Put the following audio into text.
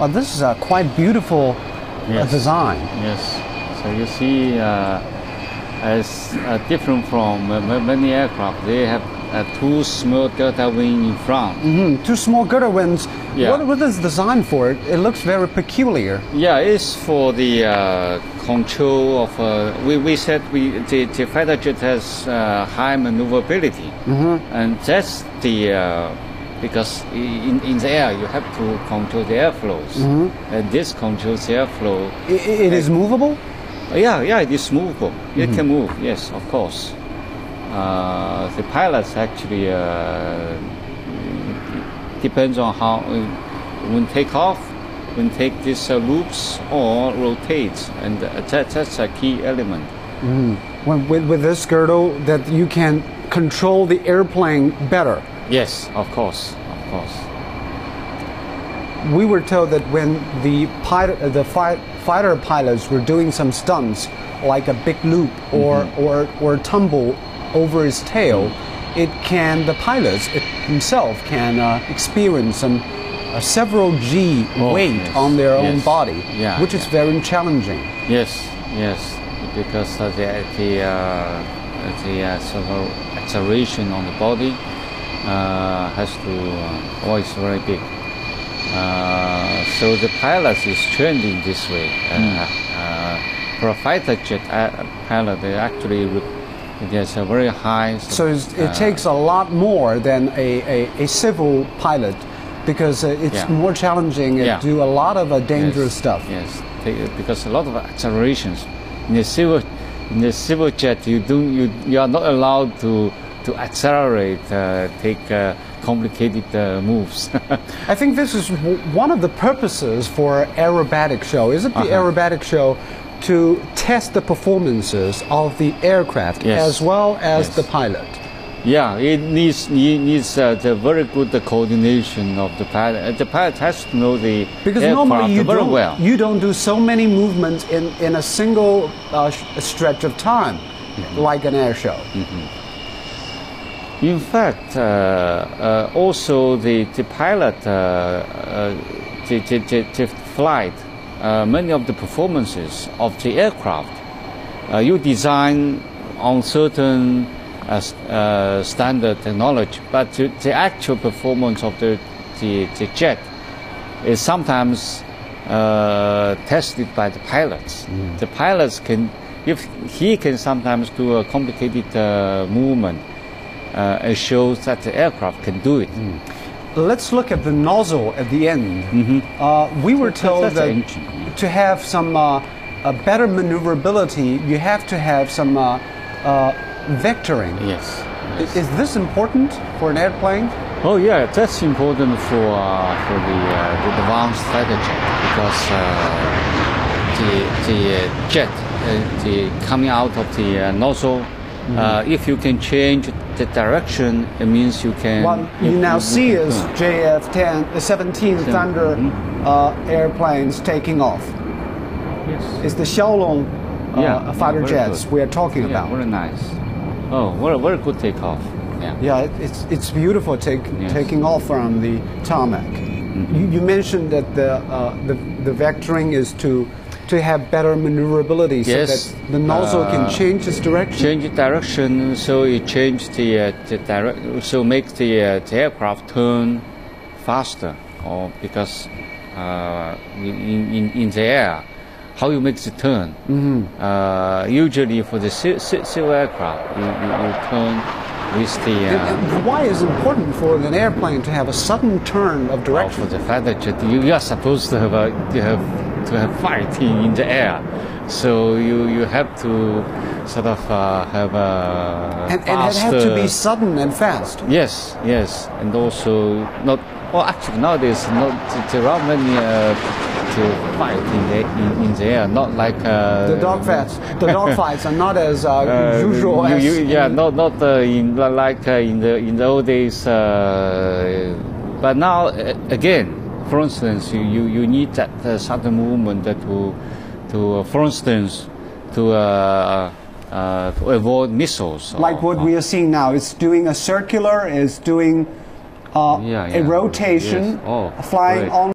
Well, this is a quite beautiful design. Yes. So you see, as different from many aircraft, they have two small girder wings in front. Two small girder wings. Yeah. What is designed for? It looks very peculiar. Yeah, it's for the control of. We said the fighter jet has high maneuverability, and that's the because in the air you have to control the airflows, and this controls the airflow. It is movable. Yeah, it is movable. It can move. Yes, of course. The pilots actually depends on how when take off, when take these loops or rotates, and that's a key element. With this girdle, that you can control the airplane better. Yes, of course, of course. We were told that when the fighter pilots were doing some stunts, like a big loop or tumble over his tail, the pilots himself can experience some several G weight on their own body, which is very challenging. Yes, because the sort of acceleration on the body has to always very big. So the pilot is trained in this way. For a fighter jet pilot, they actually there's a very high. So it takes a lot more than a civil pilot, because it's more challenging and do a lot of dangerous stuff. Yes, because a lot of accelerations in the civil jet, you are not allowed to accelerate, take complicated moves. I think this is one of the purposes for aerobatic show. Is it the aerobatic show to test the performances of the aircraft as well as the pilot? Yeah, it needs the very good coordination of the pilot. The pilot has to know the aircraft very well. You don't do so many movements in a single stretch of time, like an air show. In fact, also the pilot, the flight, many of the performances of the aircraft, you design on certain standard technology, but the actual performance of the jet is sometimes tested by the pilots. The pilots he can sometimes do a complicated movement. It shows that the aircraft can do it. Let's look at the nozzle at the end. We were told that to have some better maneuverability, you have to have some vectoring. Yes. Is this important for an airplane? Oh yeah, that's important for the advanced fighter jet, because the jet, coming out of the nozzle, if you can change the direction, it means you can. What you now see is JF-17 Thunder airplanes taking off. Yes. It's the Xiaolong fighter jets we are talking about. Very nice. Oh, very good takeoff. Yeah, it's beautiful taking off from the tarmac. You mentioned that the vectoring is to have better maneuverability, so that the nozzle can change its direction. Change the direction, so it changes so makes the aircraft turn faster, or because in the air, how you make the turn. Usually for the civil aircraft, you turn with the. And why is it important for an airplane to have a sudden turn of direction? For the fighter jet, you are supposed to have fight in the air, so you have to sort of have a and it has to be sudden and fast. Yes, and also not. Well, actually nowadays there are many to fight in the air, not like the dogfights. The dogfights are not as usual as not like in the old days. But now again. For instance, you need that sudden movement to for instance, to avoid missiles. Like what we are seeing now, it's doing a circular, it's doing a rotation, flying on